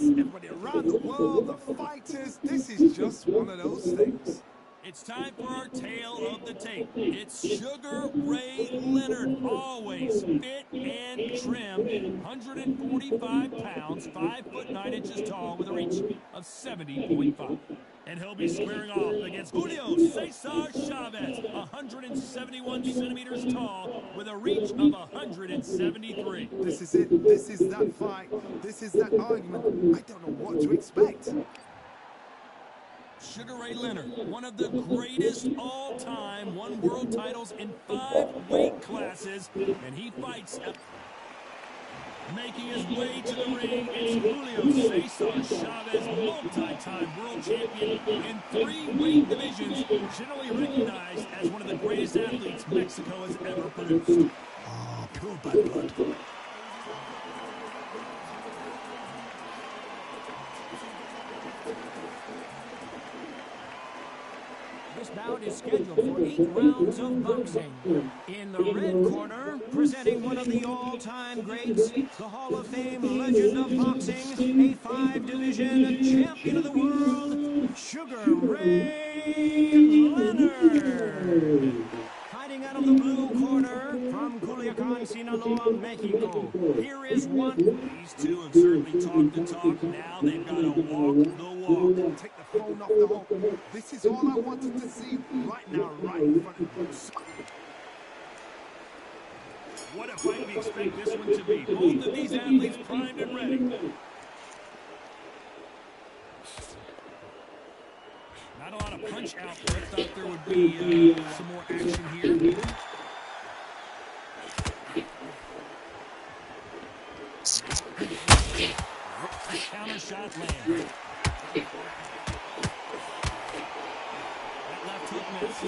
everybody around the world, the fighters. This is just one of those things. It's time for our tale of the tape. It's Sugar Ray Leonard, always fit and trim, 145 pounds, 5'9" tall, with a reach of 70.5. And he'll be squaring off against Julio Cesar Chavez, 171 centimeters tall, with a reach of 173. This is it. This is that fight. This is that argument. I don't know what to expect. Sugar Ray Leonard, one of the greatest all-time, won world titles in 5 weight classes, and he fights making his way to the ring. It's Julio Cesar Chavez, multi-time world champion in 3 weight divisions, generally recognized as one of the greatest athletes Mexico has ever produced. Oh, pure bad blood. This bout is scheduled for 8 rounds of boxing. In the red corner, presenting one of the all-time greats, the Hall of Fame legend of boxing, a 5-division champion of the world, Sugar Ray Leonard. Fighting out of the blue corner, from Culiacan, Sinaloa, Mexico, here is one. These two have certainly talked the talk. Now they've got to walk the walk. Take the phone off the hook. This is all I wanted to see right now, right in front of you. What a fight we expect this one to be. Both of these athletes primed and ready. Not a lot of punch output. Thought there would be some more action here. Counter shot land. That left hook missed.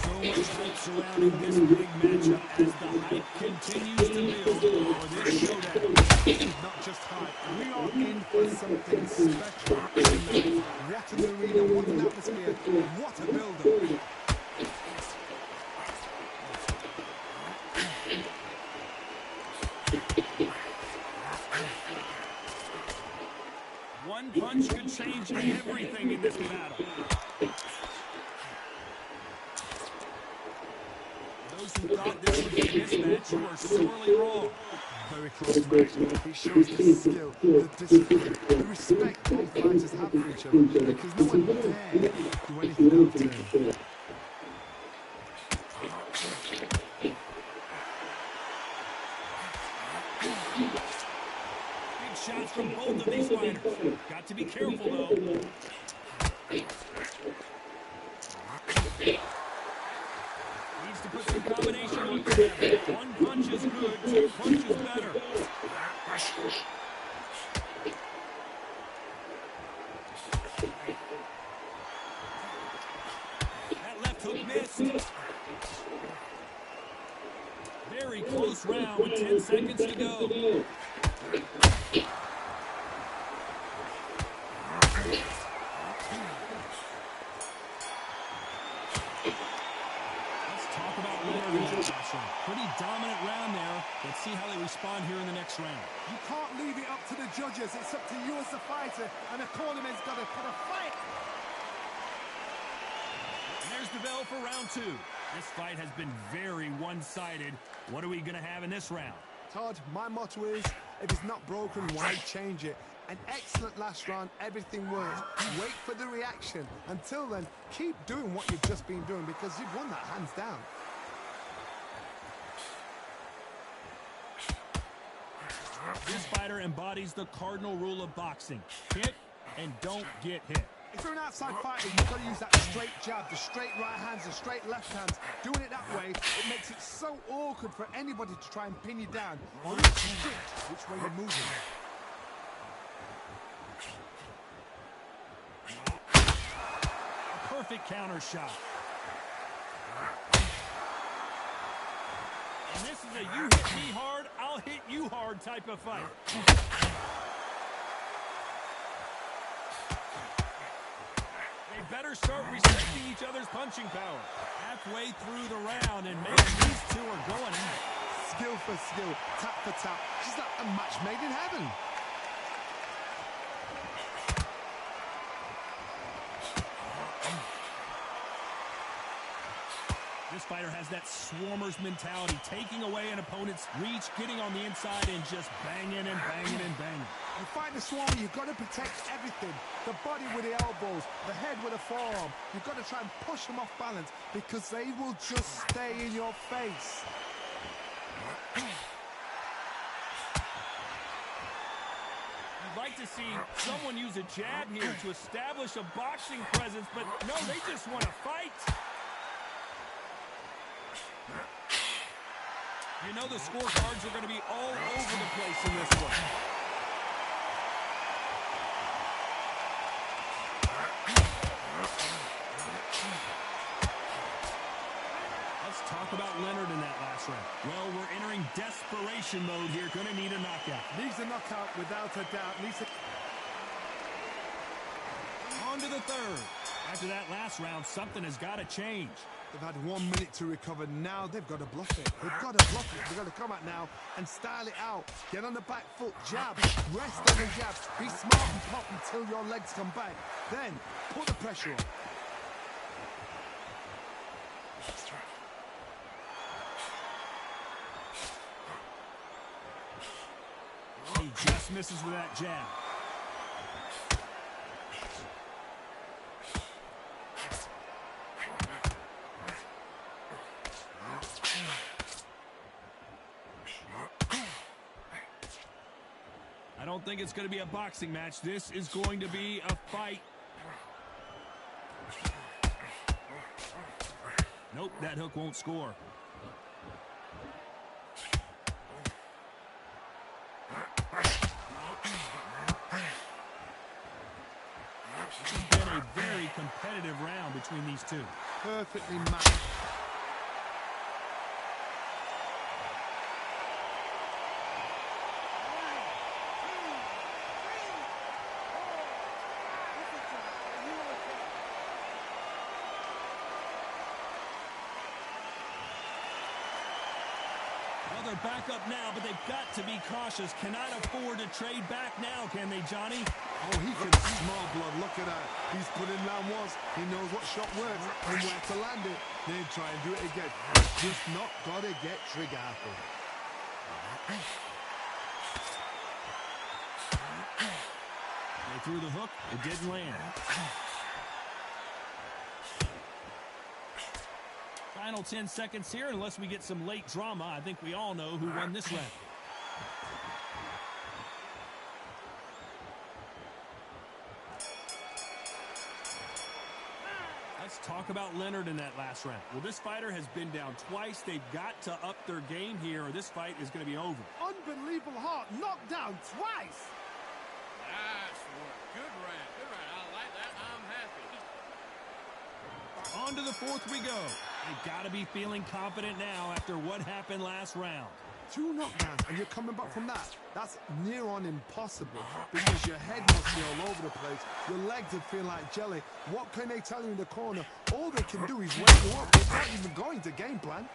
So much hype surrounding this big matchup as the hype continues to build for this showdown. This is not just hype. We are in for something special tonight. What an arena, what an atmosphere, what a build-up. One punch could change everything in this battle. Those who thought this would be a mismatch, you are sorely wrong. Very close match. He shows the skill, the discipline, the respect both fighters have for each other, because no one dare do anything after him. Big shots from both of these fighters. Got to be careful, though. Needs to put some combination work together. One punch is good, 2 punches better. That left hook missed. Very close round with 10 seconds to go. Pretty dominant round there. Let's see how they respond here in the next round. You can't leave it up to the judges. It's up to you as the fighter, and the cornerman's got to put a fight. And there's the bell for round 2. This fight has been very one-sided. What are we going to have in this round? Todd, my motto is, if it's not broken, why change it? An excellent last round, everything worked. Wait for the reaction. Until then, keep doing what you've just been doing, because you've won that hands down. This fighter embodies the cardinal rule of boxing. Hit and don't get hit. If you're an outside fighter, you've got to use that straight jab, the straight right hands, the straight left hands. Doing it that way, it makes it so awkward for anybody to try and pin you down or even predict which way you're moving. A perfect counter shot. And this is a you hit me hard, I'll hit you hard type of fight. They better start respecting each other's punching power. Halfway through the round, and maybe these two are going at it. Skillful for skill, tap for tap. She's like a match made in heaven. This fighter has that swarmer's mentality, taking away an opponent's reach, getting on the inside, and just banging and banging and banging. You fight the swarmer, you've got to protect everything. The body with the elbows, the head with the forearm. You've got to try and push them off balance because they will just stay in your face. You'd like to see someone use a jab here to establish a boxing presence, but no, they just want to fight. You know the scorecards are going to be all over the place in this one. Let's talk about Leonard in that last round. Well, we're entering desperation mode here. Going to need a knockout. Needs a knockout without a doubt. On to the third. After that last round, something has got to change. They've had 1 minute to recover. Now they've got to bluff it. They've got to bluff it. They've got to come out now and style it out. Get on the back foot, jab, rest on the jab. Be smart and pop until your legs come back. Then put the pressure on. He just misses with that jab. I don't think it's going to be a boxing match. This is going to be a fight. Nope, that hook won't score. This has been a very competitive round between these two. Perfectly matched. Well, they're back up now, but they've got to be cautious. Cannot afford to trade back now, can they, Johnny? Oh, he can smell blood. Look at that. He's put in round once. He knows what shot works and where to land it. Then try and do it again. Just not got to get trigger happy. They threw the hook. It didn't land. Final 10 seconds here, unless we get some late drama. I think we all know who won this round. Let's talk about Leonard in that last round. Well, this fighter has been down twice. They've got to up their game here, or this fight is going to be over. Unbelievable heart. Knocked down twice. Nice work. Good round. Good round. I like that. I'm happy. On to the fourth we go. They've got to be feeling confident now after what happened last round. 2 knockdowns and you're coming back from that. That's near on impossible because your head must be all over the place. Your legs would feel like jelly. What can they tell you in the corner? All they can do is wake you up. They're not even going to game plan.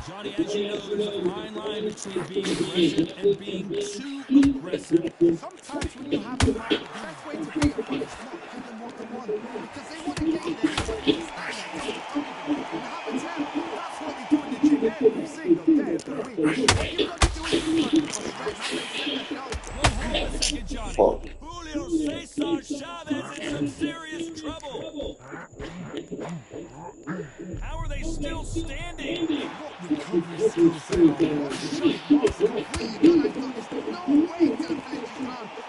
Johnny, as you know, there's a fine line between being aggressive and being too aggressive. Sometimes when you have a fight, the best way to beat a fight is not give them what they want because they want to get you there. Stand there, and have a tell. That's what they do in the gym every single day of the week. What you've got to do is Hold a second, Johnny. Julio Cesar Chavez in some serious trouble. How are they still standing? what recovery skills they are. What shot box completely done. I thought there's no way to finish this round. But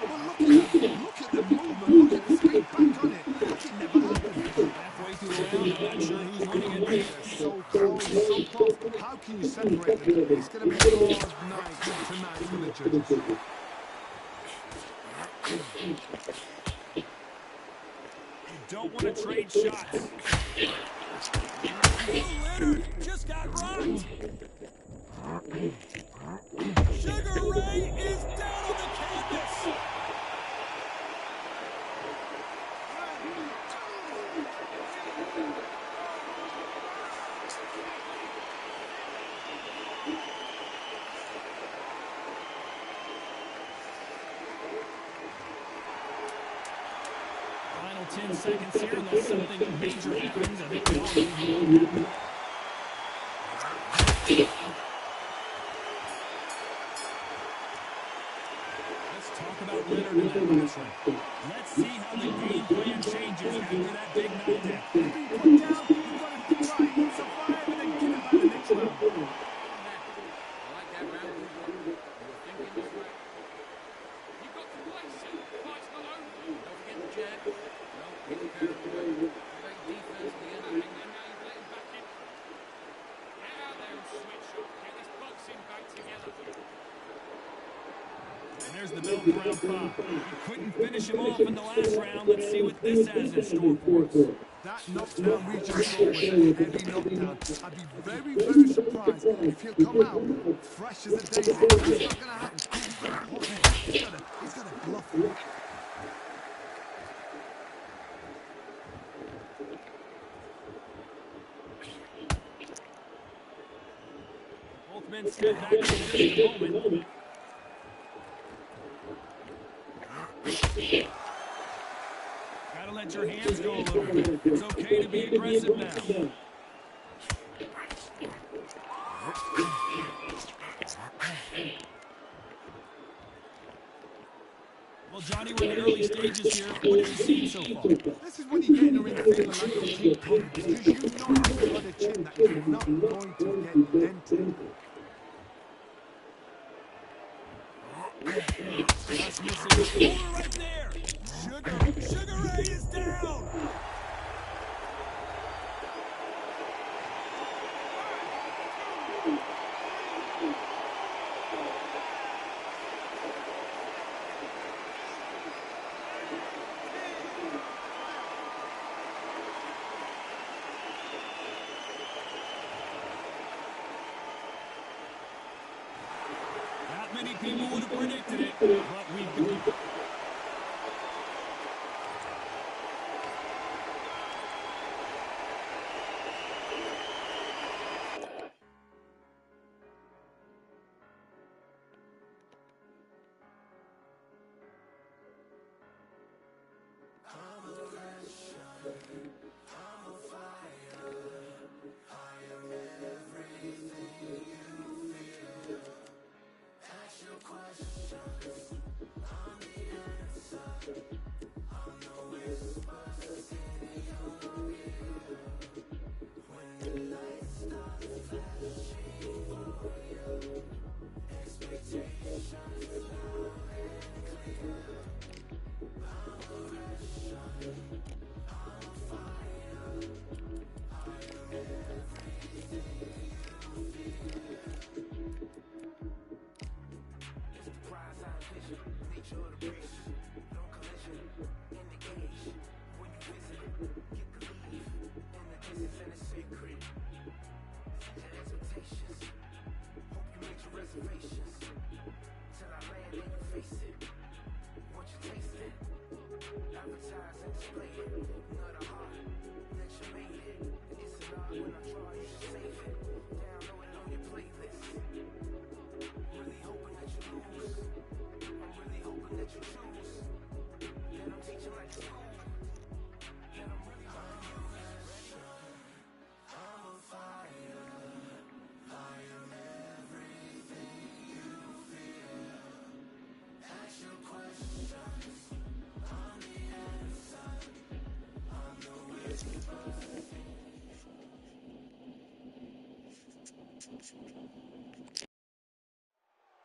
look at the movement. Look at the speed back on it. Like it never happened. Halfway through the round, I'm not sure who's winning it. They're so close, so close. How can you separate them? It's going to be a hard night tonight for the judges. You don't want to trade shots. Leonard just got rocked. Sugar Ray is down on the canvas. Final 10 seconds here unless something major happens. I think we all need. Let's talk about Leonard in that last round. Let's see how the game plan changes after that big knockdown. If you put down, you've got to think right, survive, and then get him back the next round. I like that round. You were thinking this way. You've got to place it. Fight's not over. Don't forget the jab. Don't get carried away. Great defense at the end of the ring. Now you've let him back in. Get out there and switch up. Get this boxing back together. And there's the bell for round 5. He couldn't finish him off in the last round. Let's see what this has in store for us. That knockdown we just saw was a heavy knockdown. I'd be very, very surprised if he'll come out fresh as a daisy. That's not going to happen. He's got a bluff it. Both men step back in just a moment. Gotta let your hands go a little bit. It's okay to be aggressive now. Well, Johnny, we're in the early stages here. What have you seen so far? This is when you get in the ring feeling like complete confidence, because you know you've got a chin that is not going to get dented. Just missing. Oh, right there. Sugar Ray is down. Not many people would have predicted it, but we've got.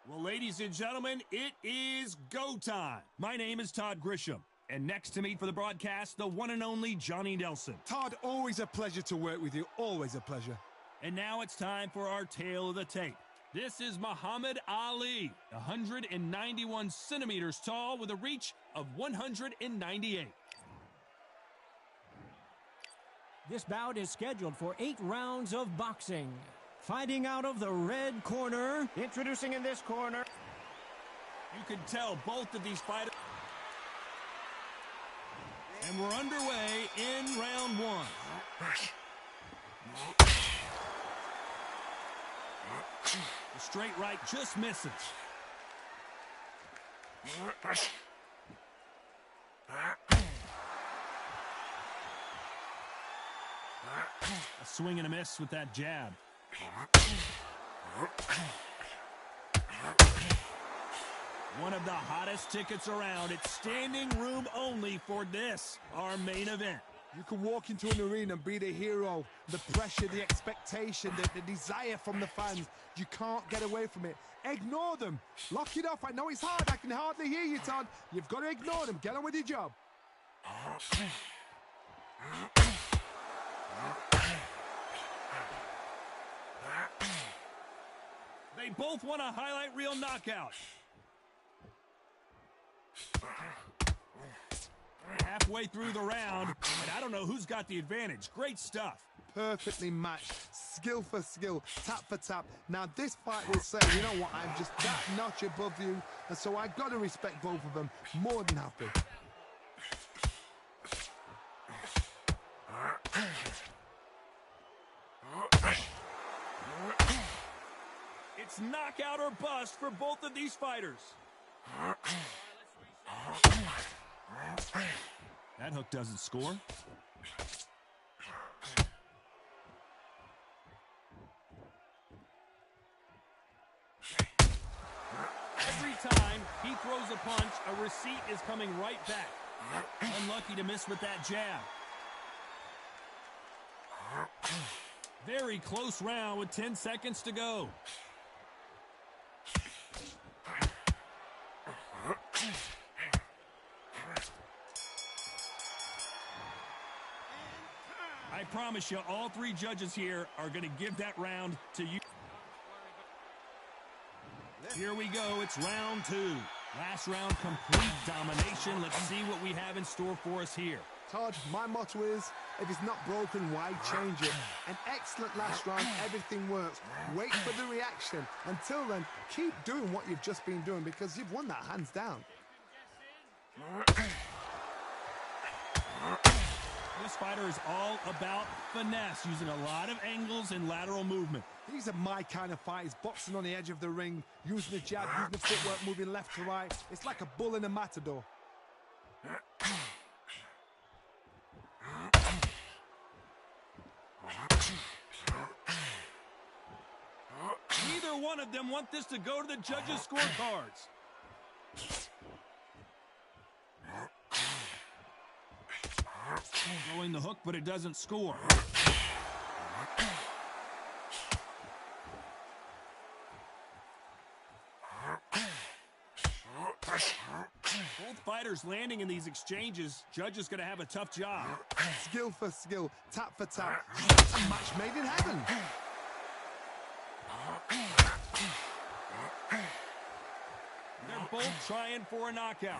Well, ladies and gentlemen, it is go time. My name is Todd Grisham, and next to me for the broadcast, the one and only Johnny Nelson. Todd, always a pleasure to work with you. Always a pleasure. And now it's time for our tale of the tape. This is Muhammad Ali, 191 centimeters tall with a reach of 198. This bout is scheduled for 8 rounds of boxing. Fighting out of the red corner, introducing in this corner. You can tell both of these fighters. And we're underway in round 1. The straight right just misses. A swing and a miss with that jab. One of the hottest tickets around. It's standing room only for this, our main event. You can walk into an arena and be the hero. The pressure, the expectation, the desire from the fans. You can't get away from it. Ignore them. Lock it off. I know it's hard. I can hardly hear you, Todd. You've got to ignore them. Get on with your job. They both want a highlight reel knockout. Halfway through the round, and I don't know who's got the advantage. Great stuff. Perfectly matched. Skill for skill. Tap for tap. Now this fight will say, you know what, I'm just that notch above you, and so I've got to respect both of them. More than happy. It's knockout or bust for both of these fighters. That hook doesn't score. Every time he throws a punch, a receipt is coming right back. Unlucky to miss with that jab. Very close round with 10 seconds to go. I promise you, all three judges here are going to give that round to you. Here we go. It's round two. Last round, complete domination. Let's see what we have in store for us here. Todd, my motto is, if it's not broken, why change it? An excellent last round, everything works. Wait for the reaction. Until then, keep doing what you've just been doing because you've won that hands down. This fighter is all about finesse, using a lot of angles and lateral movement. These are my kind of fighters, boxing on the edge of the ring, using the jab, using the footwork, moving left to right. It's like a bull in a matador. Neither one of them want this to go to the judges' scorecards. Throwing the hook, but it doesn't score. Both fighters landing in these exchanges. Judge is going to have a tough job. Skill for skill, tap for tap. A match made in heaven. They're both trying for a knockout.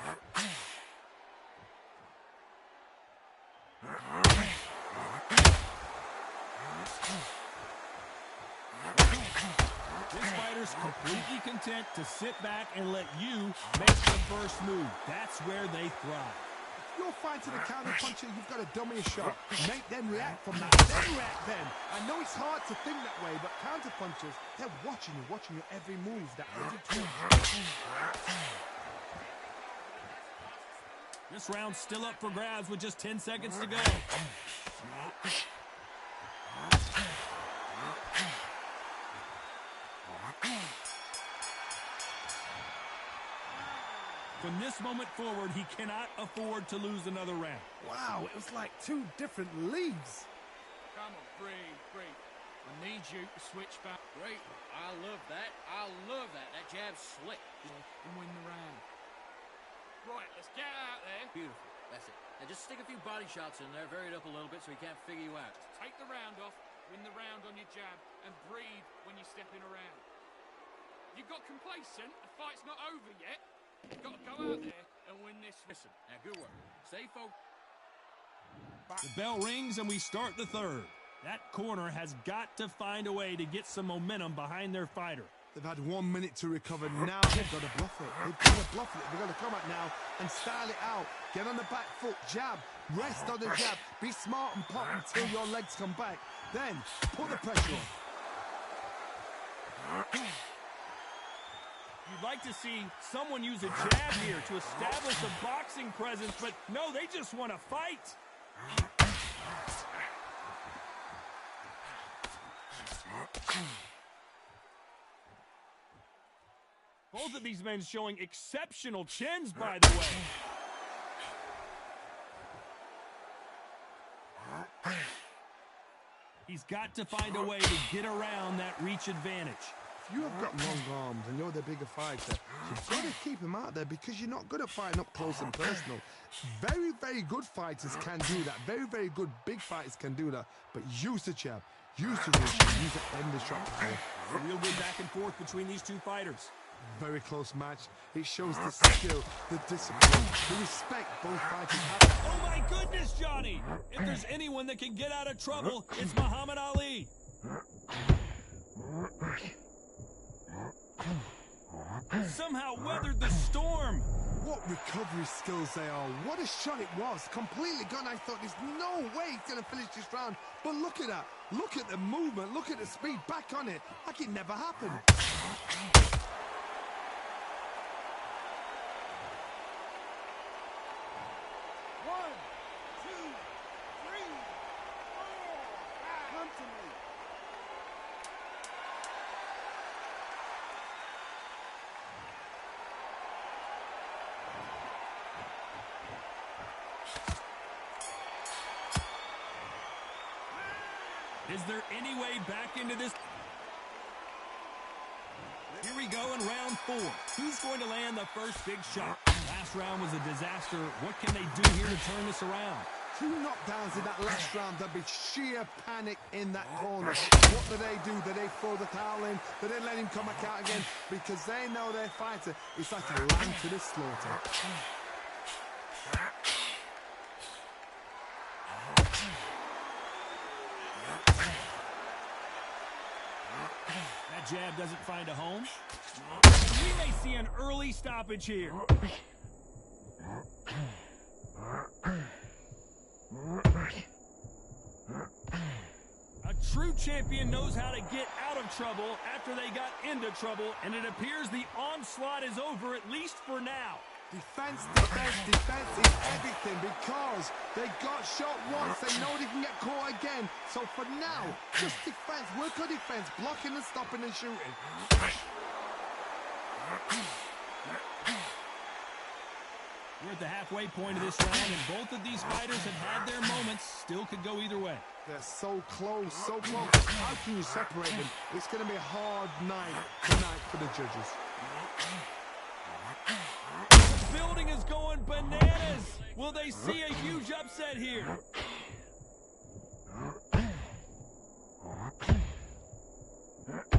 This fighter's completely content to sit back and let you make the first move. That's where they thrive. If you're fighting a counter puncher, you've got to dummy a shot. Make them react from that. Then react then. I know it's hard to think that way, but counter punchers, they're watching your every move, that every twitch. This round's still up for grabs with just 10 seconds to go. From this moment forward, he cannot afford to lose another round. Wow, it was like two different leagues. Come on, breathe, breathe. I need you to switch back. Great. I love that. I love that. That jab's slick. And win the round. Right, let's get out there. Beautiful. That's it. Now just stick a few body shots in there, vary it up a little bit so he can't figure you out. Take the round off, win the round on your jab, and breathe when you're stepping around. You got complacent. The fight's not over yet. You've got to go out there and win this. Listen, now good work. Stay focused. The bell rings and we start the third. That corner has got to find a way to get some momentum behind their fighter. They've had 1 minute to recover. Now they've got to bluff it. They've got to bluff it. They've got to come out now and style it out. Get on the back foot, jab, rest on the jab. Be smart and pop until your legs come back. Then put the pressure on. You'd like to see someone use a jab here to establish a boxing presence, but no, they just want to fight. Both of these men showing exceptional chins, by the way. He's got to find a way to get around that reach advantage. If you have got long arms and you're the bigger fighter, you've got to keep him out there because you're not good at fighting up close and personal. Very, very good fighters can do that. Very, very good big fighters can do that. But use the jab, use the reach, use the end of the shot. A real good back and forth between these two fighters. Very close match. It shows the skill, the discipline, the respect both fighters have. Oh my goodness, Johnny! If there's anyone that can get out of trouble, it's Muhammad Ali. Somehow weathered the storm. What recovery skills they are. What a shot it was. Completely gone. I thought there's no way he's going to finish this round. But look at that. Look at the movement. Look at the speed. Back on it. Like it never happened. Is there any way back into this? Here we go in round 4. Who's going to land the first big shot? Last round was a disaster. What can they do here to turn this around? 2 knockdowns in that last round. There'd be sheer panic in that corner. What do? Do they throw the towel in? Do they let him come back out again? Because they know their fighter is like a lamb to the slaughter. That jab doesn't find a home. We may see an early stoppage here. A true champion knows how to get out of trouble after they got into trouble, and it appears the onslaught is over, at least for now. Defense, defense, defense is everything because they got shot once. They know they can get caught again. So for now, just defense. Work on defense. Blocking and stopping and shooting. We're at the halfway point of this round, and both of these fighters have had their moments. Still could go either way. They're so close, so close. How can you separate them? It's going to be a hard night tonight for the judges. The building is going bananas. Will they see a huge upset here?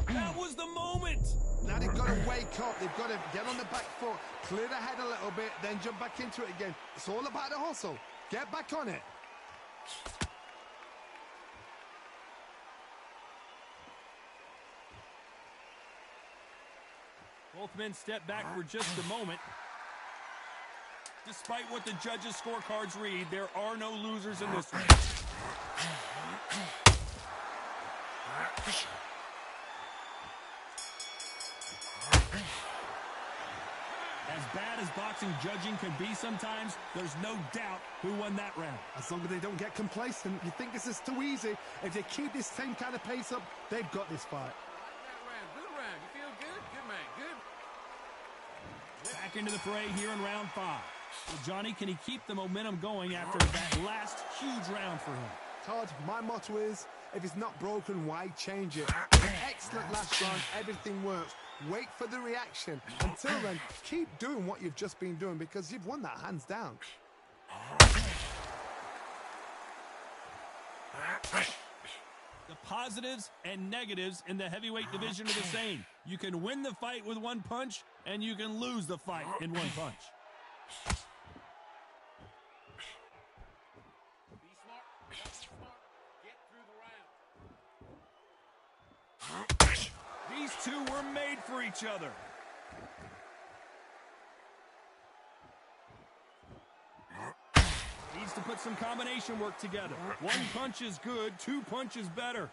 That was the moment. Now they've got to wake up. They've got to get on the back foot, clear the head a little bit, then jump back into it again. It's all about the hustle. Get back on it. Both men step back for just a moment. Despite what the judges' scorecards read, there are no losers in this one. As bad as boxing judging can be sometimes, there's no doubt who won that round. As long as they don't get complacent, you think this is too easy. If they keep this same kind of pace up, they've got this fight. Good round. You feel good? Good, man. Good. Back into the fray here in round 5. Well, Johnny, can he keep the momentum going after that last huge round for him? Todd, my motto is, if it's not broken, why change it? Excellent last round, everything works. Wait for the reaction. Until then, keep doing what you've just been doing because you've won that hands down. The positives and negatives in the heavyweight division are the same. You can win the fight with one punch, and you can lose the fight in one punch. Be smart. Get through the round. These two were made for each other. Needs to put some combination work together. One punch is good, 2 punches better.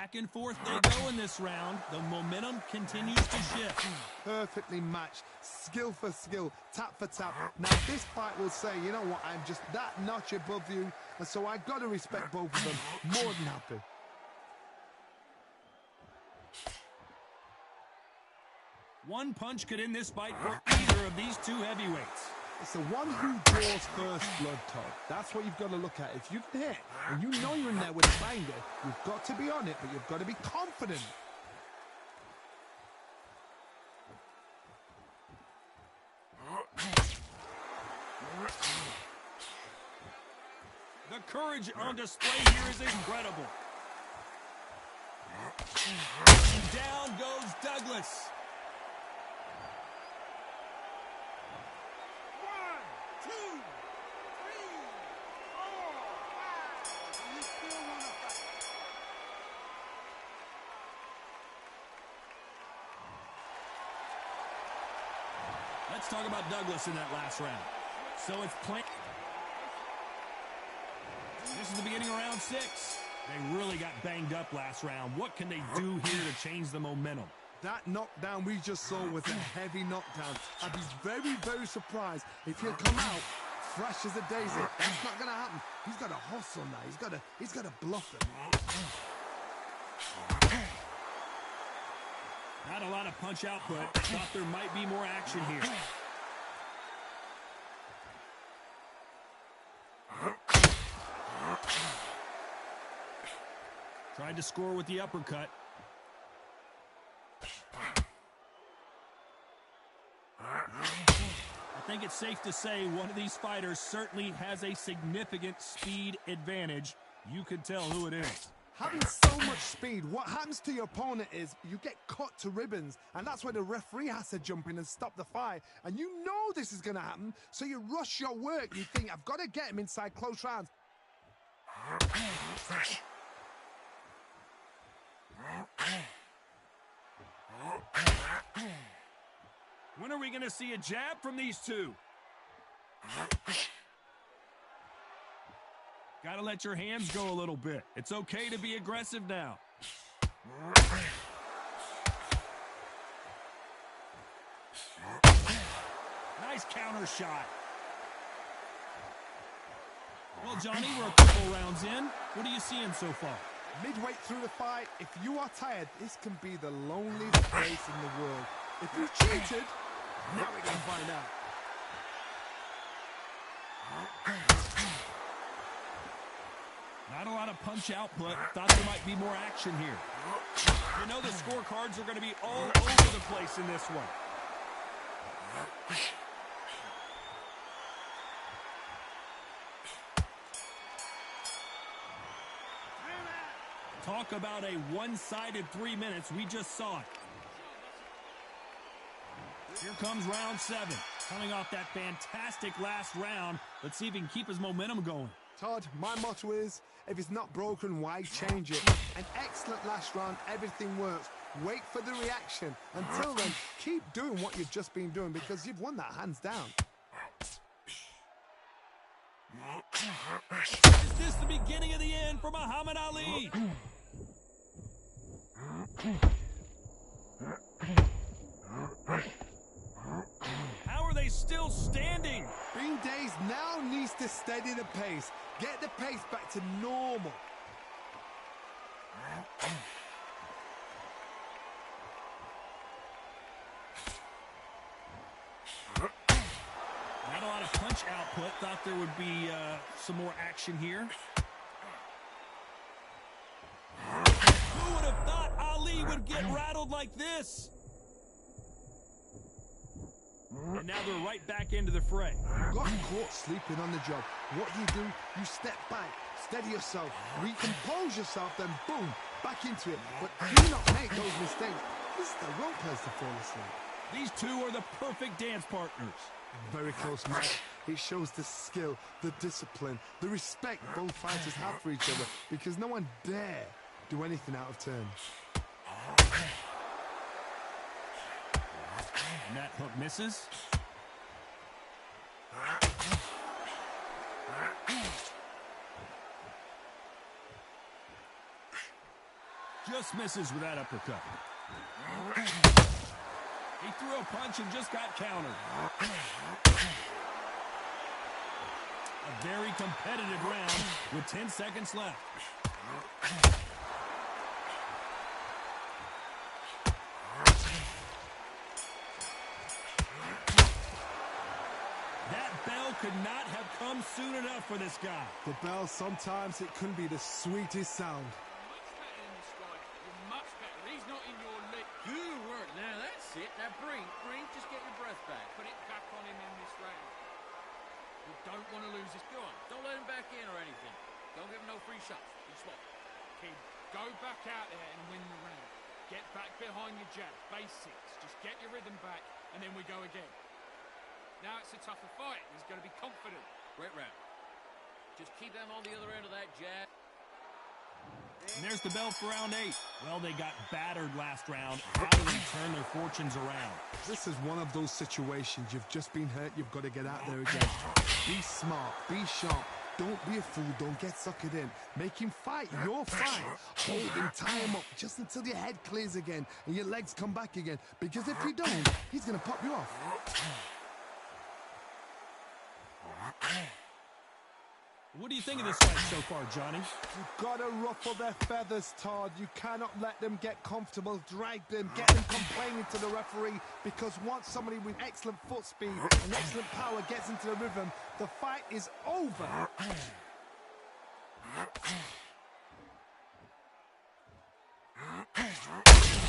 Back and forth they go in this round. The momentum continues to shift. Perfectly matched, skill for skill, tap for tap. Now this fight will say, you know what, I'm just that notch above you, and so I got to respect both of them. More than happy. One punch could end this fight for either of these two heavyweights. It's the one who draws first blood, Todd. That's what you've got to look at. If you can hit, and you know you're in there with a banger, you've got to be on it, but you've got to be confident. The courage on display here is incredible. And down goes Douglas. Let's talk about Douglas in that last round. So it's plain. This is the beginning of round 6. They really got banged up last round. What can they do here to change the momentum? That knockdown we just saw was a heavy knockdown. I'd be very, very surprised if he'll come out fresh as a daisy. That's not going to happen. He's got to hustle now. He's got to bluff it. Not a lot of punch output. Thought there might be more action here. Tried to score with the uppercut. I think it's safe to say one of these fighters certainly has a significant speed advantage. You can tell who it is. Having so much speed, what happens to your opponent is you get cut to ribbons, and that's where the referee has to jump in and stop the fight. And you know this is going to happen, so you rush your work. You think, I've got to get him inside close rounds. When are we going to see a jab from these two? Got to let your hands go a little bit. It's okay to be aggressive now. Nice counter shot. Well, Johnny, we're a couple rounds in. What are you seeing so far? Midway through the fight, if you are tired, this can be the loneliest place in the world. If you cheated, now we're going to find out. Not a lot of punch output. Thought there might be more action here. You know the scorecards are going to be all over the place in this one. Talk about a one-sided 3 minutes. We just saw it. Here comes round 7. Coming off that fantastic last round. Let's see if he can keep his momentum going. Todd, my motto is, if it's not broken, why change it? An excellent last round, everything works. Wait for the reaction. Until then, keep doing what you've just been doing because you've won that hands down. Is this the beginning of the end for Muhammad Ali? How are they still standing? Bean Days now needs to steady the pace. Get the pace back to normal. Not a lot of punch output. Thought there would be some more action here. Who would have thought Ali would get rattled like this? And now they're right back into the fray. You got caught sleeping on the job. What do? You step back, steady yourself, recompose yourself, then boom, back into it. But do not make those mistakes. This is the wrong place to fall asleep. These two are the perfect dance partners. Very close match. It shows the skill, the discipline, the respect both fighters have for each other because no one dare do anything out of turn. And that hook misses. Just misses with that uppercut. He threw a punch and just got countered. A very competitive round with 10 seconds left. That bell could not have come soon enough for this guy. The bell, sometimes it can be the sweetest sound. Much better in this fight. You're much better. He's not in your league. Good work. Now that's it. Now breathe. Just get your breath back. Put it back on him in this round. You don't want to lose this. Go on. Don't let him back in or anything. Don't give him no free shots. You swap. Kid, go back out there and win the round. Get back behind your jab. Basics. Just get your rhythm back, and then we go again. Now it's a tougher fight. He's going to be confident. Great round. Just keep them on the other end of that jab. And there's the bell for round 8. Well, they got battered last round. How do they turn their fortunes around? This is one of those situations. You've just been hurt. You've got to get out there again. Be smart. Be sharp. Don't be a fool. Don't get suckered in. Make him fight your fight. Hold him, tie him up just until your head clears again and your legs come back again. Because if you don't, he's going to pop you off. What do you think of this fight so far, Johnny? You've got to ruffle their feathers, Todd. You cannot let them get comfortable, drag them, get them complaining to the referee, because once somebody with excellent foot speed and excellent power gets into the rhythm, the fight is over.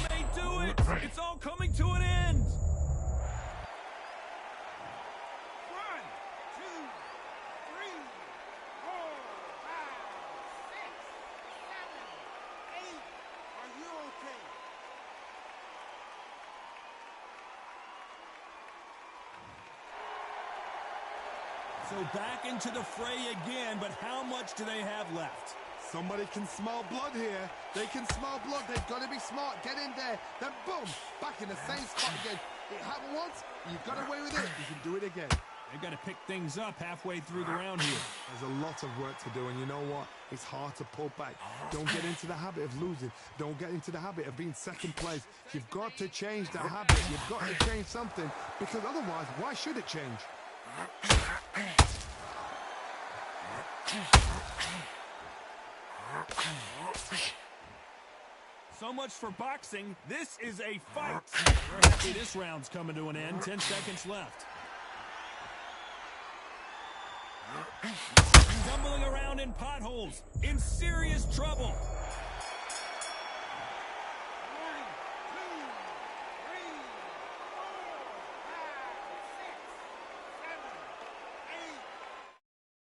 They do it! It's all coming to an end! 1, 2, 3, 4, 5, 6, 7, 8. Are you okay? So back into the fray again, but how much do they have left? Somebody can smell blood here. They can smell blood. They've got to be smart. Get in there. Then boom, back in the same spot again. It happened once. You got away with it. You can do it again. They've got to pick things up halfway through the round here. There's a lot of work to do, and you know what? It's hard to pull back. Don't get into the habit of losing. Don't get into the habit of being second place. You've got to change the habit. You've got to change something, because otherwise, why should it change? So much for boxing. This is a fight. We're happy this round's coming to an end. 10 seconds left. Stumbling around in potholes, in serious trouble.